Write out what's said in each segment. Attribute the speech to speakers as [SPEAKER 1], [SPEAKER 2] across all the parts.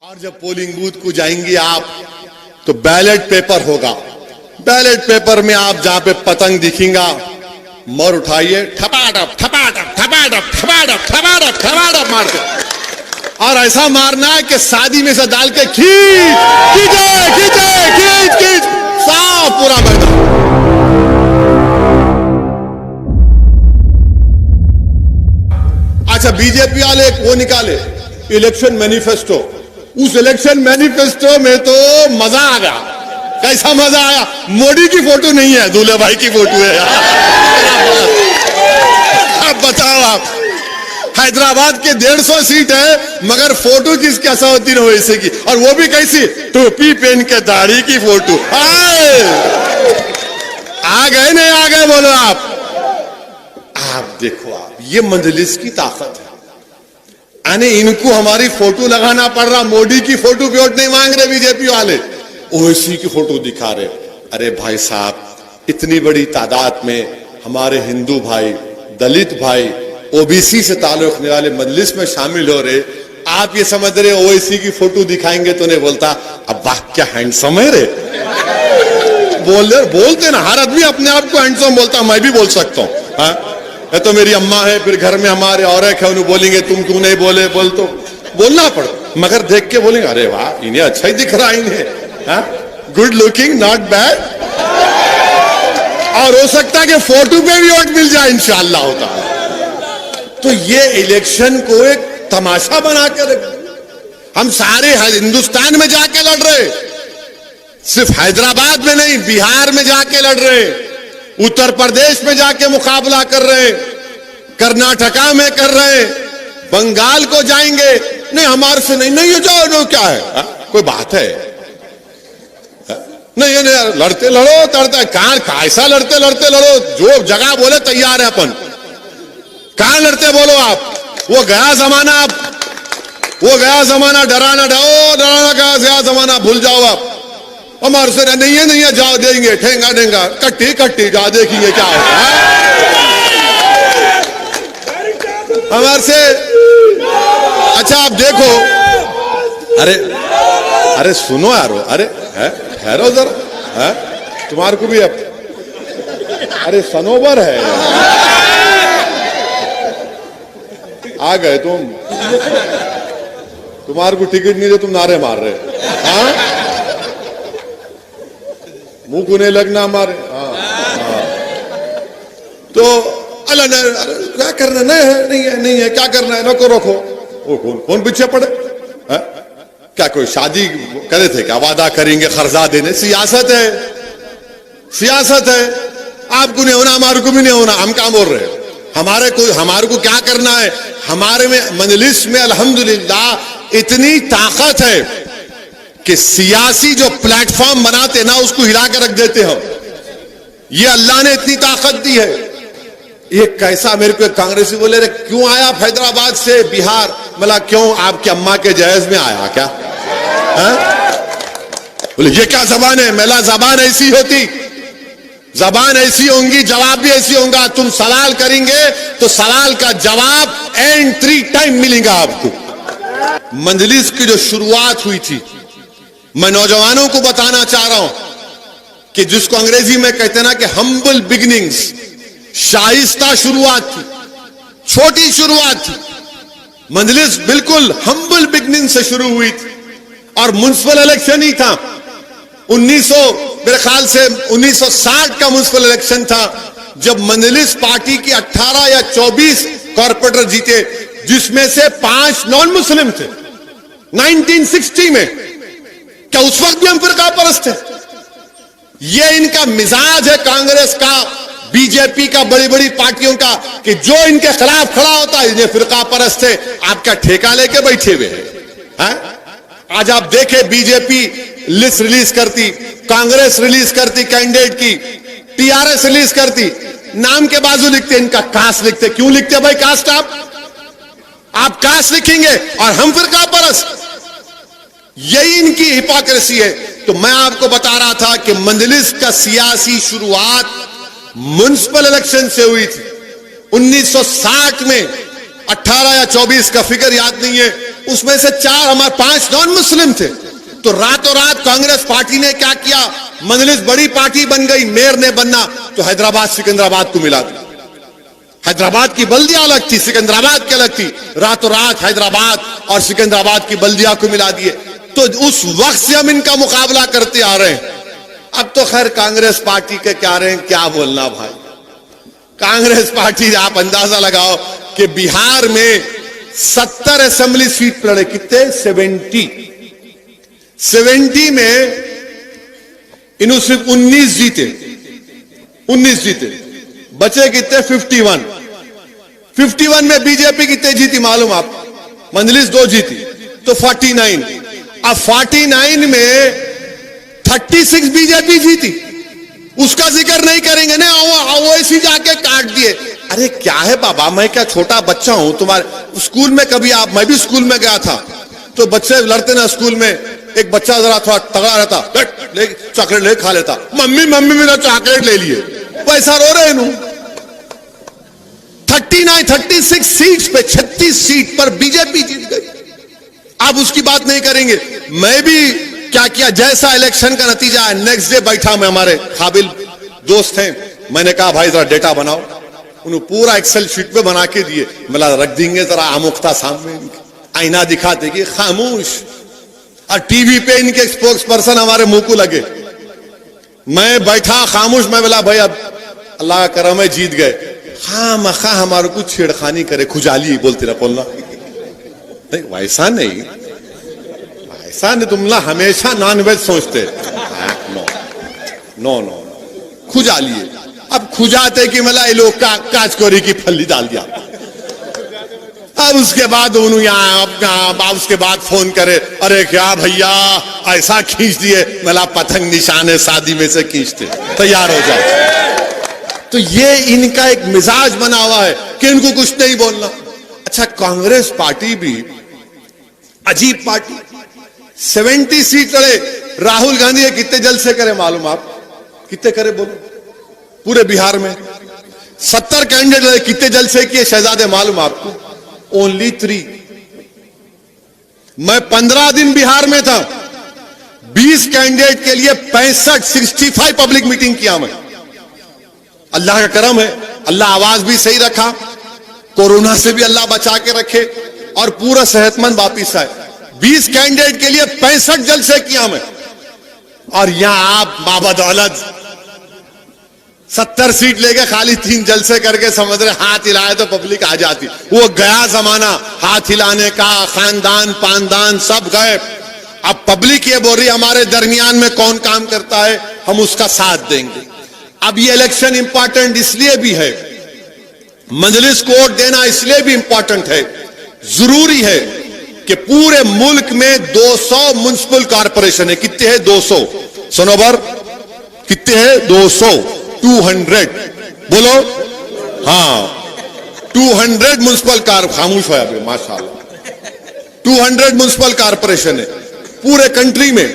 [SPEAKER 1] और जब polling booth को जाएंगे आप तो बैलेट पेपर होगा। बैलेट पेपर में आप जहां पे पतंग दिखेगा मोर उठाइए, ठपाटप ठपाटप ठपाटप ठपाटप ठपाटप ठपाटप मारते और ऐसा मारना है कि शादी में से डाल के खींच खींचे खींचे खींच खींच साफ पूरा मैदान। अच्छा, बीजेपी वाले वो निकाले इलेक्शन मैनिफेस्टो। उस इलेक्शन मैनिफेस्टो में तो मजा आ गया। कैसा मजा आया? मोदी की फोटो नहीं है, दूल्हे भाई की फोटो है। अब बताओ आप, हैदराबाद के 150 सीट है मगर फोटो किसकी असउद्दीन ओवैसी की, और वो भी कैसी? टोपी पहन के दाढ़ी की फोटो। आ गए नहीं आ गए बोलो आप देखो आप, ये मंजलिस की ताकत है। यानी इनको हमारी फोटो लगाना पड़ रहा, मोदी की फोटो पे वोट नहीं मांग रहे बीजेपी वाले, ओवैसी की फोटो दिखा रहे। अरे भाई साहब, इतनी बड़ी तादाद में हमारे हिंदू भाई, दलित भाई, ओबीसी से ताल्लुक रखने वाले मजलिस में शामिल हो रहे, आप ये समझ रहे ओवैसी की फोटो दिखाएंगे तो नहीं बोलता अब वाह क्या हैंडसम है रे। बोलते ना, हर आदमी अपने आप को हैंडसम बोलता, मैं भी बोल सकता हूँ। ये तो मेरी अम्मा है, फिर घर में हमारे और एक है, उन्हें बोलेंगे तुम क्यों नहीं बोले, बोल तो बोलना पड़े, मगर देख के बोलेंगे अरे वाह इन्हें अच्छा ही दिख रहा है, इन्हें गुड लुकिंग नॉट बैड। और हो सकता है कि फोटो पे भी वोट मिल जाए इंशाअल्लाह होता है। तो ये इलेक्शन को एक तमाशा बना के रख, हम सारे हिंदुस्तान में जाके लड़ रहे, सिर्फ हैदराबाद में नहीं, बिहार में जाके लड़ रहे, उत्तर प्रदेश में जाके मुकाबला कर रहे, कर्नाटका में कर रहे, बंगाल को जाएंगे। नहीं हमारे से नहीं ये जाओ जो क्या है, कोई बात है? नहीं नहीं, लड़ते लड़ो तड़ते कहां, ऐसा लड़ते लड़ते लड़ो, जो जगह बोले तैयार है अपन। कहां लड़ते बोलो आप? वो गया जमाना, वो गया जमाना, डराना डराना गया जमाना, भूल जाओ आप। हमारे से नहीं है जाओ देंगे, ठेंगा देंगा, कट्टी कट्टी जाओ देखेंगे क्या होता है हमारे से। अच्छा आप देखो, अरे सुनो यारो, अरे ठहरो जरा, तुम्हारे को भी अब अरे सनोबर है, आ गए तुम, तुम्हारे को टिकट नहीं दे, तुम नारे मार रहे। हाँ मुंह को नहीं लगना हमारे। तो अल्लाह क्या करना, नहीं है क्या करना है, नको रखो। वो कौन पीछे पड़े है? क्या कोई शादी करे थे क्या? वादा करेंगे खर्जा देने, सियासत है, सियासत है। आपको नहीं होना, हमारे को भी नहीं होना, हम क्या बोल रहे? हमारे को क्या करना है? हमारे में मजलिस में अल्हम्दुलिल्लाह इतनी ताकत है कि सियासी जो प्लेटफॉर्म बनाते ना उसको हिला के रख देते हम। ये अल्लाह ने इतनी ताकत दी है। ये कैसा, मेरे को कांग्रेसी बोले रे क्यों आया हैदराबाद से बिहार? मतलब क्यों, आपकी अम्मा के जहेज में आया क्या? बोले ये क्या जबान है? मेला जबान ऐसी होती, जबान ऐसी होंगी, जवाब भी ऐसी होगा। तुम सवाल करेंगे तो सवाल का जवाब एंड 3 टाइम मिलेगा आपको। मंजलिस की जो शुरुआत हुई थी, मैं नौजवानों को बताना चाह रहा हूं कि जिसको अंग्रेजी में कहते ना कि हम्बल बिगिनिंग्स, शाइस्ता शुरुआत थी, छोटी शुरुआत थी। मजलिस बिल्कुल हम्बल बिगिनिंग से शुरू हुई थी और म्युनिसिपल इलेक्शन ही था। 1900 मेरे ख्याल से 1960 का म्युनिसिपल इलेक्शन था जब मजलिस पार्टी की 18 या 24 कॉर्पोरेटर जीते, जिसमें से 5 नॉन मुस्लिम थे 1960 में। क्या उस वक्त भी हम फिरका परस्त थे? ये इनका मिजाज है कांग्रेस का, बीजेपी का, बड़ी बड़ी पार्टियों का, कि जो इनके खिलाफ खड़ा होता है इन्हें फिरका परस्त है। आपका ठेका लेके बैठे हुए हैं। आज आप देखे बीजेपी लिस्ट रिलीज करती, कांग्रेस रिलीज करती कैंडिडेट की, टीआरएस रिलीज करती, नाम के बाजू लिखते इनका कास्ट लिखते। क्यों लिखते भाई कास्ट? आप कास्ट लिखेंगे और हम फिरका परस्त, यही इनकी हिपोक्रेसी है। तो मैं आपको बता रहा था कि मजलिस का सियासी शुरुआत म्युनिसिपल इलेक्शन से हुई थी 1960 में। 18 या 24 का फिगर याद नहीं है, उसमें से 4 हमारे 5 नॉन मुस्लिम थे। तो रातों रात कांग्रेस पार्टी ने क्या किया, मजलिस बड़ी पार्टी बन गई, मेयर ने बनना तो हैदराबाद सिकंदराबाद को मिला दिया। हैदराबाद की बल्दिया अलग थी, सिकंदराबाद की अलग थी, रातों रात हैदराबाद और सिकंदराबाद की बल्दिया को मिला दिए। तो उस वक्त से हम इनका मुकाबला करते आ रहे हैं। अब तो खैर कांग्रेस पार्टी के क्या रहे हैं, क्या बोलना भाई। कांग्रेस पार्टी, आप अंदाजा लगाओ कि बिहार में 70 असेंबली सीट लड़े, कितने 70 में इन्होंने सिर्फ 19 जीते, बचे कितने 51 में बीजेपी कितने जीती मालूम आप, मंजलिस 2 जीती तो 49। अब 49 में 36 बीजेपी जीती, उसका जिक्र नहीं करेंगे ना, वो ऐसी जाके काट दिए। अरे क्या है बाबा, मैं क्या छोटा बच्चा हूं तुम्हारे स्कूल में, कभी आप, मैं भी स्कूल में गया था तो बच्चे लड़ते ना स्कूल में, एक बच्चा जरा थोड़ा तगड़ा रहता, चॉकलेट ले खा लेता, मम्मी मेरा चॉकलेट ले लिए, वैसा रो रहे हैं। 36 सीट्स पे 36 सीट पर बीजेपी जीत गई। आप उसकी बात नहीं करेंगे। मैं भी क्या किया, जैसा इलेक्शन का नतीजा है, नेक्स्ट डे बैठा, मैं, हमारे काबिल दोस्त हैं, मैंने कहा भाई जरा डेटा बनाओ। उन्होंने पूरा एक्सेल शीट पे बना के दिए, मिला रख देंगे जरा आमुख्ता सामने, आईना दिखाते कि खामोश, और टीवी पे इनके स्पोक्स पर्सन हमारे मुंह को लगे। मैं बैठा खामोश, मैं बोला भाई अब अल्लाह का करम है जीत गए, खामखा हमारे को छेड़खानी करे, खुजाली बोलते रहा बोलना नहीं, वैसा नहीं, ऐसा नहीं, तुम ना हमेशा नॉनवेज सोचते, नो खुजालिए। अब खुजाते कि मला ये लोग काचकोरी की फल्ली डाल दिया। अब उसके बाद उन्होंने यहाँ उसके बाद फोन करे, अरे क्या भैया ऐसा खींच दिए, मला पतंग निशाने शादी में से खींचते, तैयार हो जाए। तो ये इनका एक मिजाज बना हुआ है कि इनको कुछ नहीं बोलना। अच्छा, कांग्रेस पार्टी भी अजीब पार्टी, 70 सीट लड़े, राहुल गांधी कितने जलसे करे मालूम आप, कितने करे बोलो पूरे बिहार में? 70 कैंडिडेट लड़े, कितने जलसे किए शहजादे मालूम आपको? ओनली 3। मैं 15 दिन बिहार में था, 20 कैंडिडेट के लिए 65 पब्लिक मीटिंग किया मैं। अल्लाह का करम है, अल्लाह आवाज भी सही रखा, कोरोना से भी अल्लाह बचा के रखे और पूरा सेहतमंद वापिस आए। 20 कैंडिडेट के लिए 65 जलसे किया मैं। और यहां आप बाबदौलत 70 सीट लेके खाली 3 जलसे करके समझ रहे हाथ हिलाए तो पब्लिक आ जाती। वो गया जमाना हाथ हिलाने का, खानदान पानदान सब गए। अब पब्लिक ये बोल रही हमारे दरमियान में कौन काम करता है, हम उसका साथ देंगे। अब ये इलेक्शन इंपॉर्टेंट इसलिए भी है, मजलिस को वोट देना इसलिए भी इंपॉर्टेंट है, जरूरी है कि पूरे मुल्क में 200 म्युनिसिपल कॉर्पोरेशन है। कितने हैं? 200। सोनोबर कितने हैं? 200 बोलो। हाँ, 200 म्युनिसिपल खामोश है अभी माशाल्लाह। 200 म्युनिसिपल कॉर्पोरेशन है पूरे कंट्री में।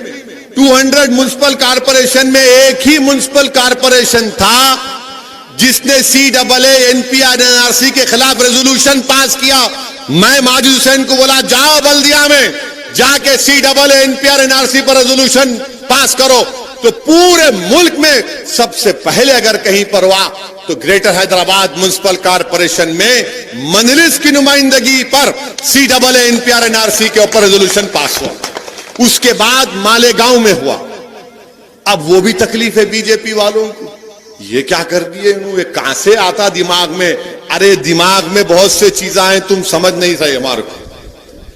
[SPEAKER 1] 200 म्युनिसिपल कॉर्पोरेशन में एक ही म्युनिसिपल कॉर्पोरेशन था जिसने CAA NPR NRC के खिलाफ रेजोल्यूशन पास किया। मैं माजिद हुसैन को बोला जाओ बल्दिया में जाके CAA NPR NRC पर रेजोल्यूशन पास करो। तो पूरे मुल्क में सबसे पहले अगर कहीं पर हुआ तो ग्रेटर हैदराबाद म्युनिसिपल कॉर्पोरेशन में मजलिस की नुमाइंदगी पर CAA NPR NRC के ऊपर रेजोल्यूशन पास हुआ। उसके बाद मालेगांव में हुआ। अब वो भी तकलीफ है बीजेपी वालों को, ये क्या कर दिए इन्होंने, कहां से आता दिमाग में? अरे दिमाग में बहुत से चीजें हैं, तुम समझ नहीं रहे हमारे को।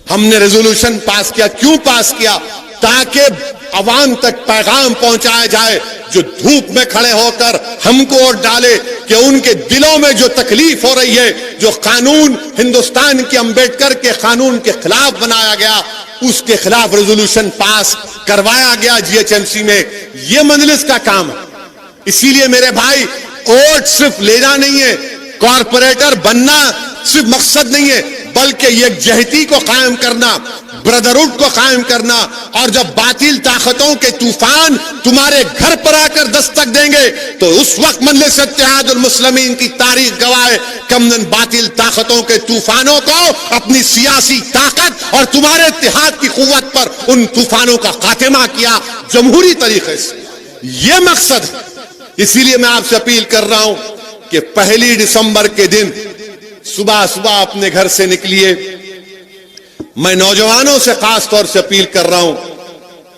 [SPEAKER 1] हमने रेजोल्यूशन पास किया, क्यों पास किया? ताकि अवाम तक पैगाम पहुंचाया जाए जो धूप में खड़े होकर हमको वोट डाले कि उनके दिलों में जो तकलीफ हो रही है, जो कानून हिंदुस्तान के अंबेडकर के कानून के खिलाफ बनाया गया, उसके खिलाफ रेजोल्यूशन पास करवाया गया GHMC में। यह मजलिस का काम है। इसीलिए मेरे भाई, वोट सिर्फ लेना नहीं है, कॉर्पोरेटर बनना सिर्फ मकसद नहीं है, बल्कि यकजहती को कायम करना, ब्रदरहुड को कायम करना। और जब बातिल ताकतों के तूफान तुम्हारे घर पर आकर दस्तक देंगे तो उस वक्त मजलिस इत्तेहादुल मुस्लिमीन की तारीख गवाए कमन बातिल ताकतों के तूफानों को अपनी सियासी ताकत और तुम्हारे इत्तेहाद की कुव्वत पर उन तूफानों का खात्मा किया जमहूरी तरीके से। यह मकसद है। इसीलिए मैं आपसे अपील कर रहा हूं कि 1 दिसंबर के दिन सुबह सुबह अपने घर से निकलिए। मैं नौजवानों से खास तौर से अपील कर रहा हूं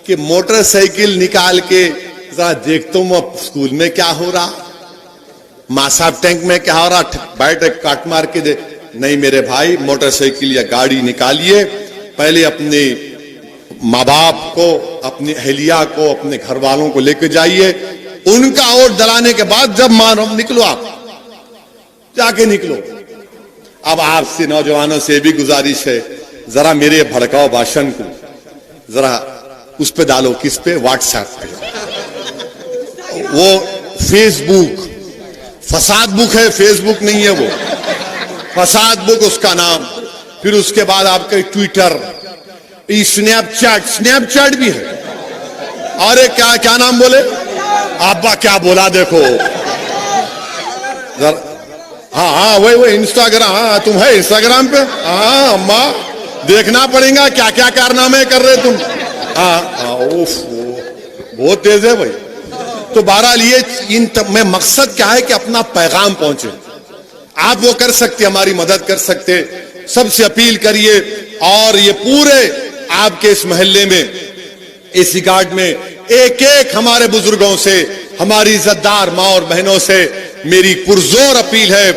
[SPEAKER 1] कि मोटरसाइकिल निकाल के जरा देखता हूं अब स्कूल में क्या हो रहा, मासाब टैंक में क्या हो रहा, बैठ एक काट मार के दे। नहीं मेरे भाई, मोटरसाइकिल या गाड़ी निकालिए, पहले अपने माँ बाप को, अपनी अहलिया को, अपने घर वालों को लेकर जाइए। उनका वोट दिलाने के बाद जब मानो निकलो, आप जाके निकलो। अब आपसे नौजवानों से भी गुजारिश है, जरा मेरे भड़काओ भाषण को जरा उस पे डालो, किस पे, व्हाट्सएप पे। वो फेसबुक फसाद बुक है, फेसबुक नहीं है, वो फसाद बुक उसका नाम। फिर उसके बाद आपके ट्विटर, स्नैपचैट भी है। अरे क्या क्या नाम बोले अब्बा, क्या बोला देखो जरा। हाँ हाँ वही इंस्टाग्राम। हाँ तुम है इंस्टाग्राम पे? हाँ अम्मा, देखना पड़ेगा क्या क्या कारनामे कर रहे तुम। हाँ उफ, बहुत तेज है भाई। तो बहरहाल ये में मकसद क्या है कि अपना पैगाम पहुंचे। आप वो कर सकते, हमारी मदद कर सकते, सबसे अपील करिए। और ये पूरे आपके इस मोहल्ले में, इस गार्ड में एक एक हमारे बुजुर्गों से, हमारी इज्जतदार माँ और बहनों से मेरी पुरजोर अपील है,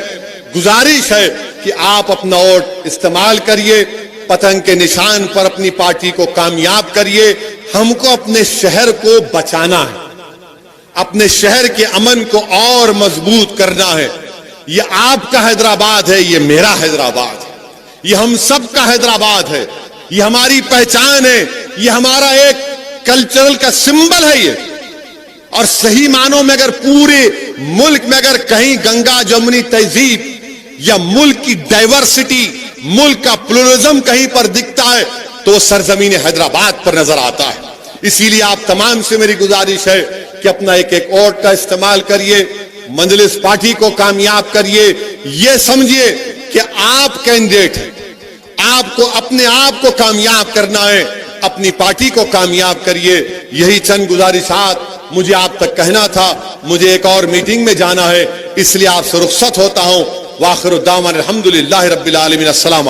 [SPEAKER 1] गुजारिश है कि आप अपना वोट इस्तेमाल करिए, पतंग के निशान पर अपनी पार्टी को कामयाब करिए। हमको अपने शहर को बचाना है, अपने शहर के अमन को और मजबूत करना है। ये आपका हैदराबाद है, ये मेरा हैदराबाद है, ये हम सब का हैदराबाद है, ये हमारी पहचान है, ये हमारा एक कल्चरल का सिंबल है ये। और सही मानों में अगर पूरे मुल्क में अगर कहीं गंगा जमुनी तहजीब या मुल्क की डाइवर्सिटी, मुल्क का प्लुरलिज्म कहीं पर दिखता है तो सरजमीन हैदराबाद पर नजर आता है। इसीलिए आप तमाम से मेरी गुजारिश है कि अपना एक एक वोट का इस्तेमाल करिए, मजलिस पार्टी को कामयाब करिए। यह समझिए कि आप कैंडिडेट हैं, आपको अपने आप को कामयाब करना है, अपनी पार्टी को कामयाब करिए। यही चंद गुजारिशात मुझे आप तक कहना था। मुझे एक और मीटिंग में जाना है, इसलिए आपसे रुखसत होता हूं। वाखिर दामन अल्हम्दुलिल्लाहि रब्बिल आलमीन। अस्सलाम।